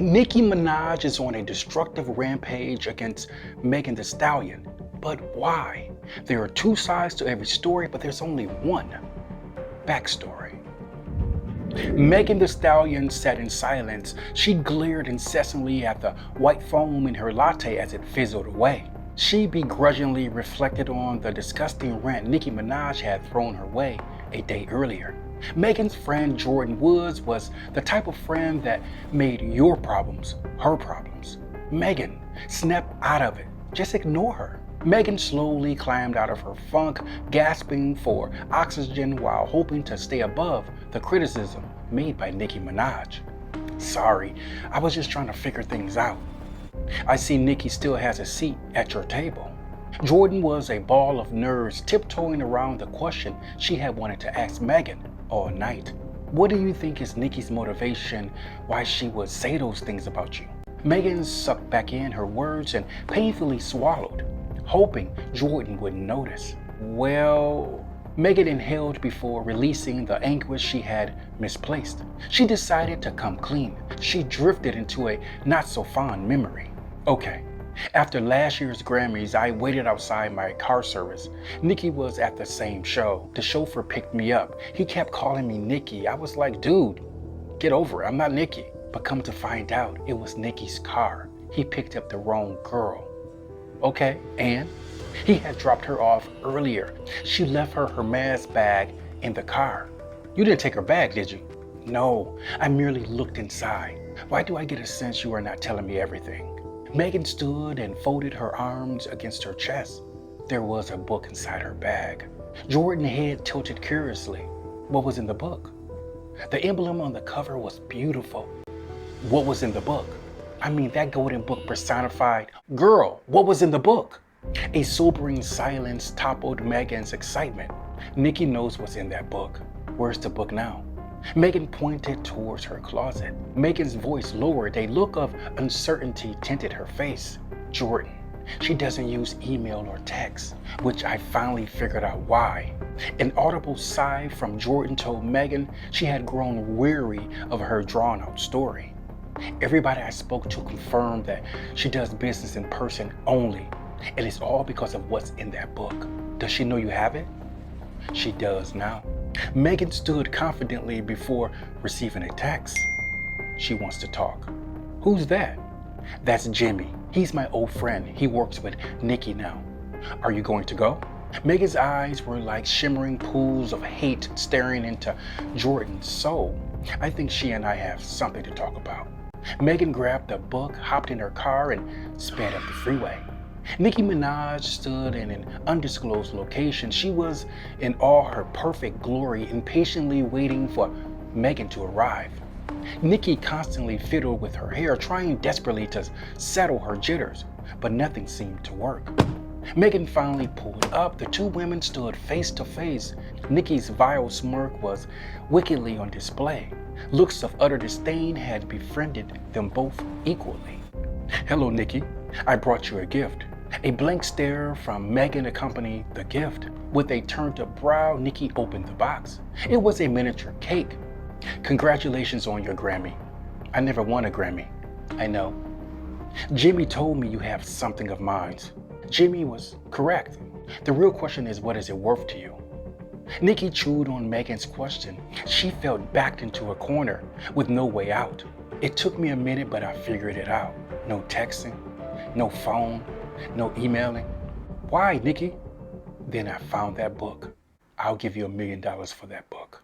Nicki Minaj is on a destructive rampage against Megan Thee Stallion. But why? There are two sides to every story, but there's only one. Backstory. Megan Thee Stallion sat in silence. She glared incessantly at the white foam in her latte as it fizzled away. She begrudgingly reflected on the disgusting rant Nicki Minaj had thrown her way a day earlier. Megan's friend Jordan Woods was the type of friend that made your problems her problems. Megan, snap out of it. Just ignore her. Megan slowly climbed out of her funk, gasping for oxygen while hoping to stay above the criticism made by Nicki Minaj. Sorry, I was just trying to figure things out. I see Nicki still has a seat at your table. Jordan was a ball of nerves tiptoeing around the question she had wanted to ask Megan all night. What do you think is Nicki's motivation why she would say those things about you? Megan sucked back in her words and painfully swallowed, hoping Jordan wouldn't notice. Well, Megan inhaled before releasing the anguish she had misplaced. She decided to come clean. She drifted into a not-so-fond memory. Okay, after last year's Grammys, I waited outside my car service. Nicki was at the same show. The chauffeur picked me up. He kept calling me Nicki. I was like, dude, get over it. I'm not Nicki. But come to find out, it was Nicki's car. He picked up the wrong girl. Okay, and? He had dropped her off earlier. She left her Hermes bag in the car. You didn't take her bag, did you? No, I merely looked inside. Why do I get a sense you are not telling me everything? Megan stood and folded her arms against her chest. There was a book inside her bag. Jordan's head tilted curiously. What was in the book? The emblem on the cover was beautiful. What was in the book? I mean, that golden book personified. Girl, what was in the book? A sobering silence toppled Megan's excitement. Nicki knows what's in that book. Where's the book now? Megan pointed towards her closet. Megan's voice lowered. A look of uncertainty tinted her face. Jordan, she doesn't use email or text, which I finally figured out why. An audible sigh from Jordan told Megan she had grown weary of her drawn-out story. Everybody I spoke to confirmed that she does business in person only, and it's all because of what's in that book. Does she know you have it? She does now. Megan stood confidently before receiving a text. She wants to talk. Who's that? That's Jimmy. He's my old friend. He works with Nicki now. Are you going to go? Megan's eyes were like shimmering pools of hate staring into Jordan's soul. I think she and I have something to talk about. Megan grabbed the book, hopped in her car, and sped up the freeway. Nicki Minaj stood in an undisclosed location. She was in all her perfect glory, impatiently waiting for Megan to arrive. Nicki constantly fiddled with her hair, trying desperately to settle her jitters, but nothing seemed to work. Megan finally pulled up. The two women stood face to face. Nicki's vile smirk was wickedly on display. Looks of utter disdain had befriended them both equally. Hello, Nicki. I brought you a gift. A blank stare from Megan accompanied the gift. With a turned-up brow, Nicki opened the box. It was a miniature cake. Congratulations on your Grammy. I never won a Grammy. I know. Jimmy told me you have something of mine. Jimmy was correct. The real question is, what is it worth to you? Nicki chewed on Megan's question. She felt backed into a corner with no way out. It took me a minute, but I figured it out. No texting, no phone, no emailing. Why, Nicki? Then I found that book. I'll give you $1 million for that book.